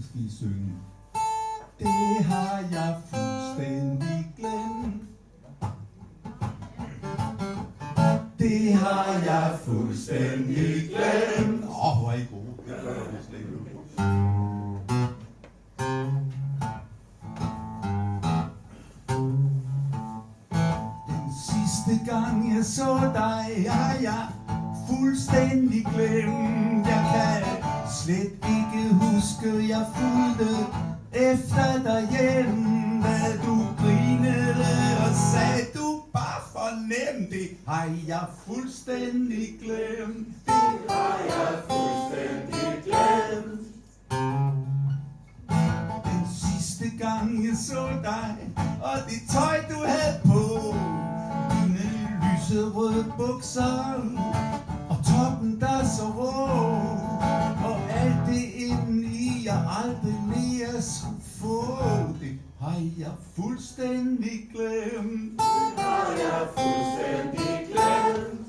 skal I synge. Det har jeg fuldstændig glemt. Det har jeg fuldstændig glemt. Hvor er I gode. Det gør jeg slet ikke. Den sidste gang jeg så dig, har jeg fuldstændig glemt. Jeg kan slet ikke huske, jeg fulgte efter dig hjem. Da du grinede og sagde, du bare fornem. Det har jeg fuldstændig glemt. Det har jeg fuldstændig glemt. Den sidste gang jeg så dig, og det tøj du havde på, dine lyserøde bukser og toppen der så rå, og alt det indeni jeg aldrig mere skulle få. Det har jeg fuldstændig glemt. Det har jeg fuldstændig glemt.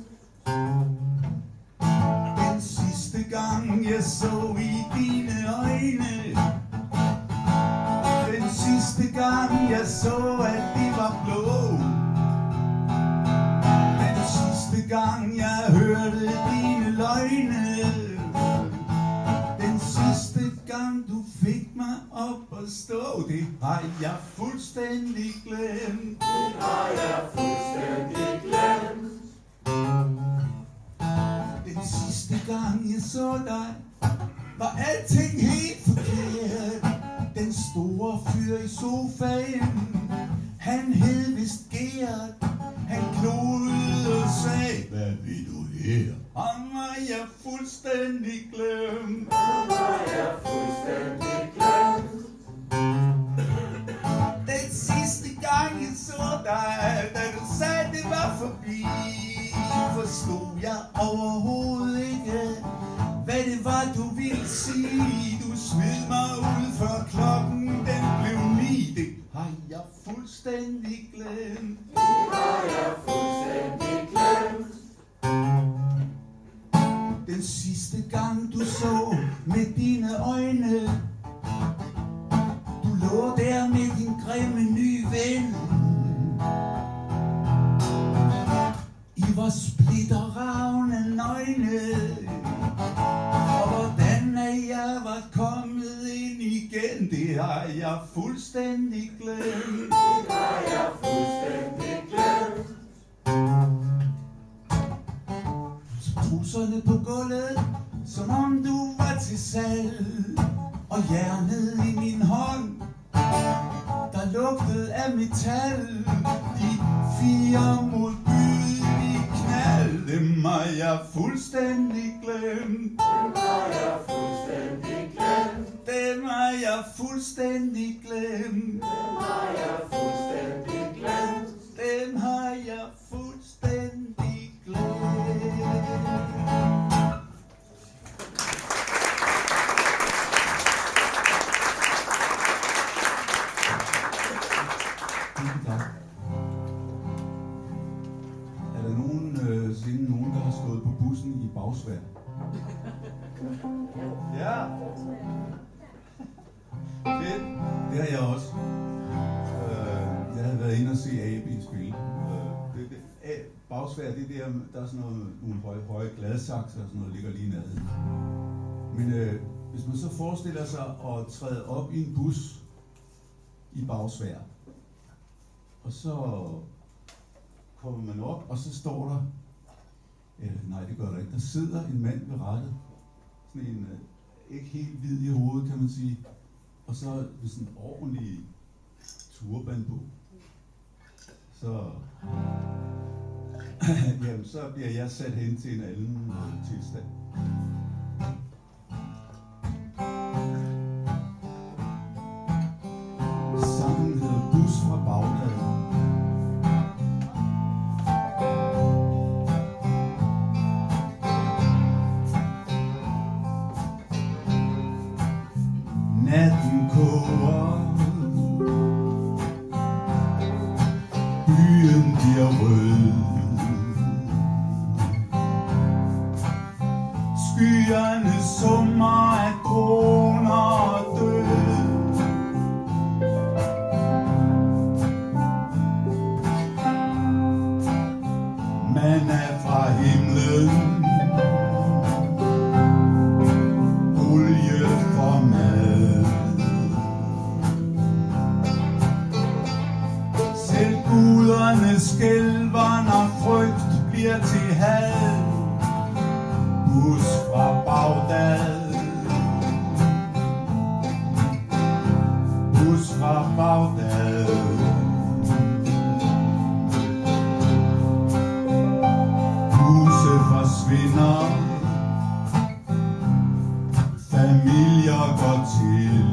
Den sidste gang jeg så i dine øjne, den sidste gang jeg så at de var blå, den sidste gang jeg hørte dine løgne, den sidste gang du fik mig op at stå. Det har jeg fuldstændig glemt. Det har jeg fuldstændig glemt. Den sidste gang jeg så dig, var alting helt forkert. Den store fyr i sofaen, han hed vist Gert. Han knodede og sagde, hvad vil du her? Ham har jeg fuldstændig glemt. Ham har jeg fuldstændig glemt. Den sidste gang jeg så dig, da du sagde det var forbi, forstod jeg overhovedet ikke, hvad det var du ville sige. Du smed mig ud før klokken den blev 9. Det har jeg fuldstændig glemt. Det har jeg fuldstændig glemt. Den sidste gang du så med dine øjne, du lå der med din grimme nye ven. I var splitteravne nøgne, og hvordan jeg var kommet ind igen, det har jeg fuldstændig glemt. Det har jeg fuldstændig glemt. Trusserne på gulvet, som om du var til salg, og jernet i min hånd, der lugtede af metal. De 4 modbydelige knald, dem har jeg fuldstændig glemt. Dem har jeg fuldstændig glemt. Dem har jeg fuldstændig glemt. Dem har jeg fuldstændig glemt. Dem har jeg fuldstændig glemt. Er der nogen, der har stået på bussen i bagsvær? Ja. Fedt. Det har jeg også. Jeg havde været inde og se AB spille. Bagsvær, det der er sådan nogle høje gladsakser og sådan noget, ligger lige nede. Men hvis man så forestiller sig at træde op i en bus i bagsvær, og så kommer man op, og så står der, nej det gør der ikke, der sidder en mand ved rattet, sådan en, ikke helt hvid i hovedet kan man sige, og så med sådan en ordentlig turban på. Så, jamen, så bliver jeg sat hen til en anden tilstand. Sangen hedder Bus fra Bagdad. Natten koger, byen bliver rød, skyerne summer af droner og død. Bus fra Bagdad. Huse forsvinder, familier går til.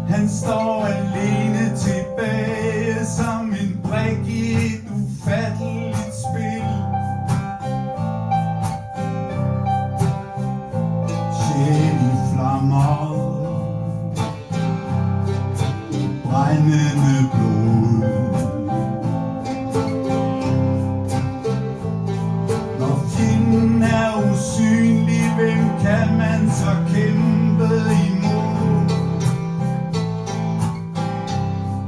Han står alene tilbage som en brik i et ufatteligt spil. Sjæl i flammer, brændende blod. Når fjenden er usynlig, hvem kan man så kæmpe imod?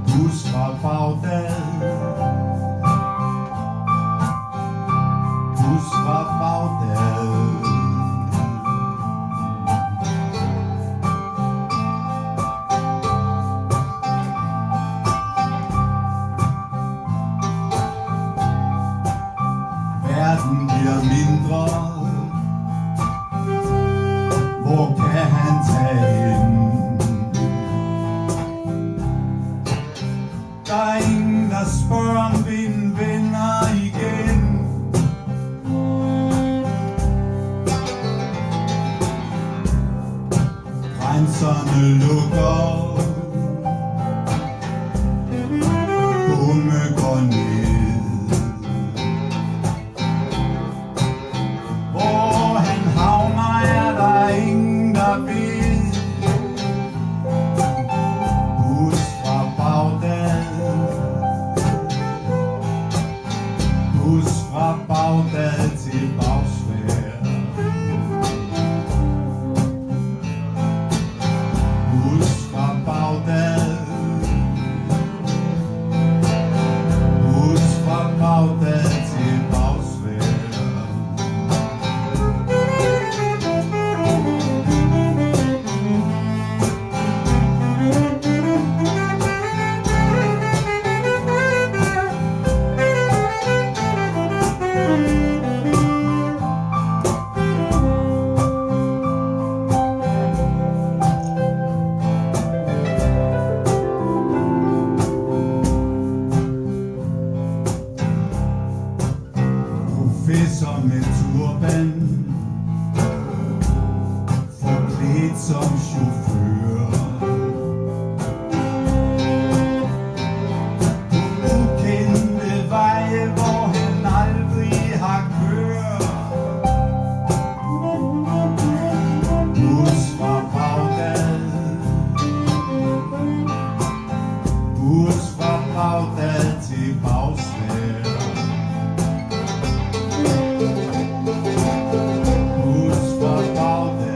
Bus fra Bagdad. Bus fra Bagdad. Verden bliver mindre. Hvor kan han tage hen? Der er ingen, der spørger om vinden vender igen. Grænserne lukker. Bomme går ned. Hvor han havner, er der ingen, der ved. Bus fra Bagdad. Bus fra Bagdad til Bagsværd. Bus fra Bagdad. Bus fra Bagdad til Bagsværd. Professor med turban, forklædt som chauffør. På ukendte veje, hvor han aldrig har kørt. Bus fra Bagdad. Bus fra Bagdad til Bagsværd. Bus fra Bagdad.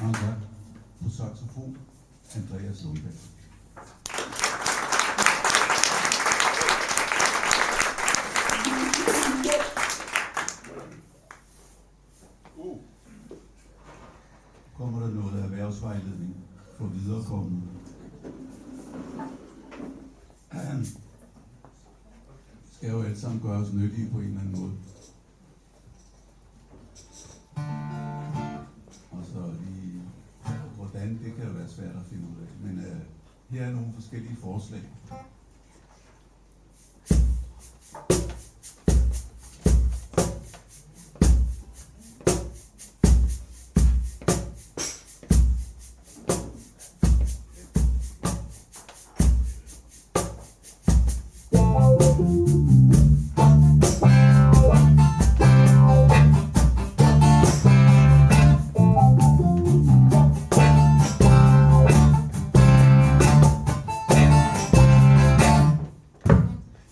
Andre på saxofon, Andreas Lundberg. Kommer der noget erhvervsvejledning for viderekommende? Skal jo alt sammen gøres nyttige på en eller anden måde. Og så lige, hvordan, det kan jo være svært at finde ud af. Men her er nogle forskellige forslag.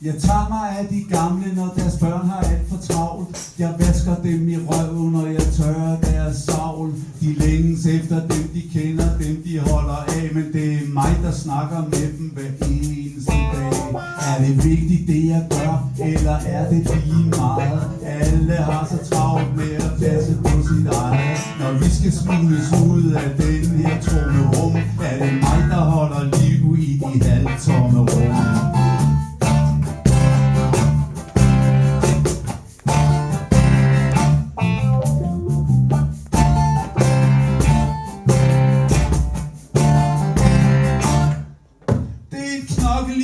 Jeg tager mig af de gamle, når deres børn har alt for travlt. Jeg vasker dem i røven, og jeg tørrer deres savl. De længes efter dem, de kender, dem de holder af. Men det er mig, der snakker med dem hver eneste dag. Er det vigtigt det jeg gør, eller er det lige meget? Alle har så travlt med at passe på sit eget. Når vi skal smules ud af den her tomme rum, er det mig, der holder liv i de halvtomme rum.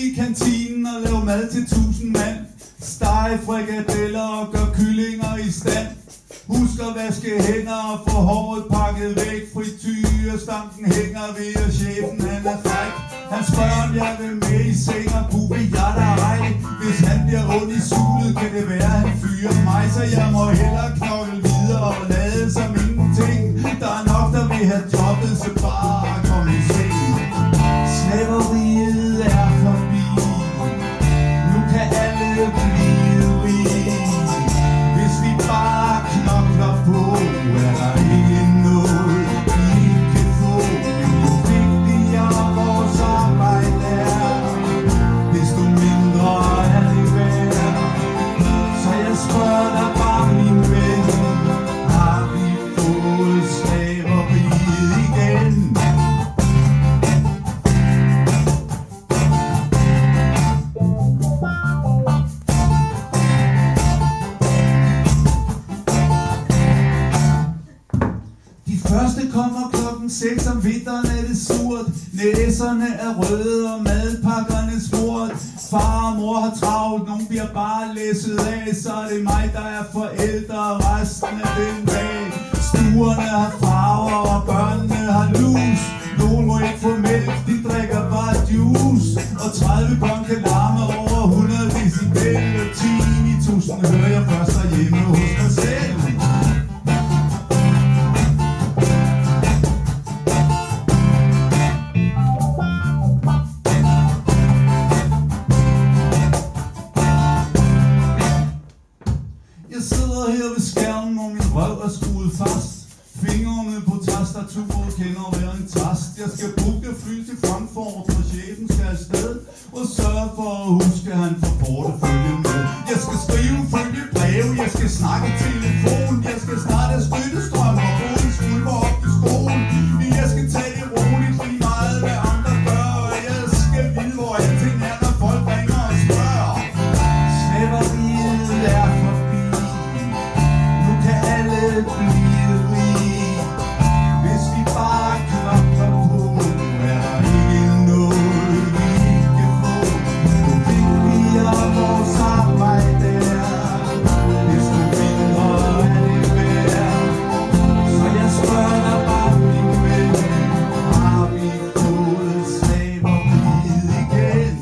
I kantinen og lave mad til 1000 mand. Stege frikadeller og gør kyllinger i stand. Husk at vaske hænder og få håret pakket væk. Frityrstanken hænger ved, og chefen han er fræk. Han spørger om jeg vil med i seng, og kunne jeg da ej. Hvis han bliver ond i sulet, kan det være han fyrer mig. Så jeg må hellere knokle videre og lade som ingenting. Der er nok der vil have jobbet, så bare kom i seng. Slaveriet er forbi. Nu kan alle blive rige. Hvis vi bare knokler på, er der ikke noget vi ikke kan få. Men jo vigtigere vores arbejde er, desto mindre er det værd. Så jeg spørger dig bare, min ven, har vi fået slaveriet igen? Første kommer klokken 6 om vinteren er det surt. Næserne er røde og madpakkerne smurt. Far og mor har travlt, nogen bliver bare læsset af. Så er det mig der er forældre resten af den dag. Stuerne har farver og børnene har lus. Nogen må ikke få mælk, de drikker bare juice. Og 30 børn kan larme over 100 decibel. Og 10.000 hører jeg først derhjemme hos mig selv. Jeg sidder her ved skærmen, og min røv er skruet fast. Fingrene på tastaturet kender hver en tast. Jeg skal booke fly til Frankfurt, hvor chefen skal afsted. Og sørge for at huske, at han får portefølje med. Jeg skal skrive følgebrev, jeg skal snakke i telefon. Jeg skal snart have støttestrøm og få en skulper op i skolen. Jeg skal tage det roligt, lige meget hvad andre gør. Og jeg skal vide, hvor alting er, når folk ringer og spørger. Slaveriet er forbi. Nu kan alle blive rige. Hvis vi bare knokler på, er der ikke noget vi ikke kan få. Jo vigtigere vores arbejde er, desto mindre er det værd. Så jeg spørger dig bare, min ven, har vi fået slaveriet igen?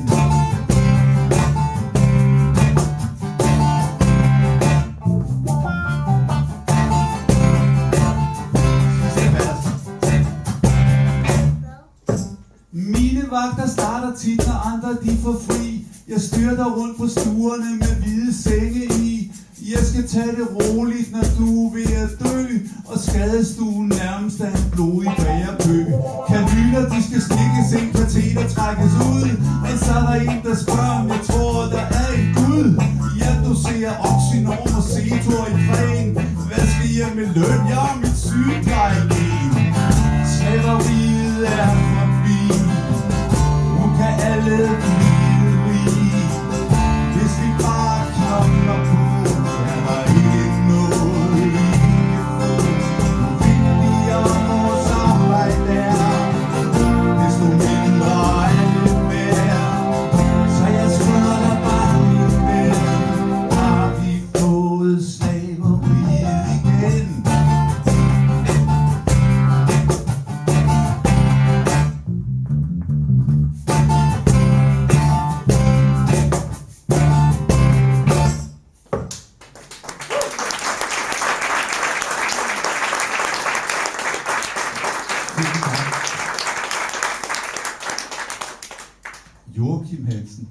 Mine vagter starter tit, når andre de får fri. Jeg styrter rundt på stuerne med hvide senge i. Jeg skal tage det roligt, når du er ved at dø. Og skadestuen nærmest er en blodig bagerkø. Kanyler, de skal stikkes ind, kateter trækkes ud. Men så er der en, der spørger, om jeg tror, der er en Gud. Jeg doserer oxynorm og cetor i præn. Hvad skal jeg med løn? Jeg er mit sygeplejegen. Slaveriet er forbi. Nu kan alle blive rige. Hvis vi bare knokler på, er der ikke noget vi ikke kan få. Jo vigtigere vores arbejde er, desto mindre er det værd. Så jeg spørger dig bare, min ven, har vi fået slaveriet igen? Joachim Hansen.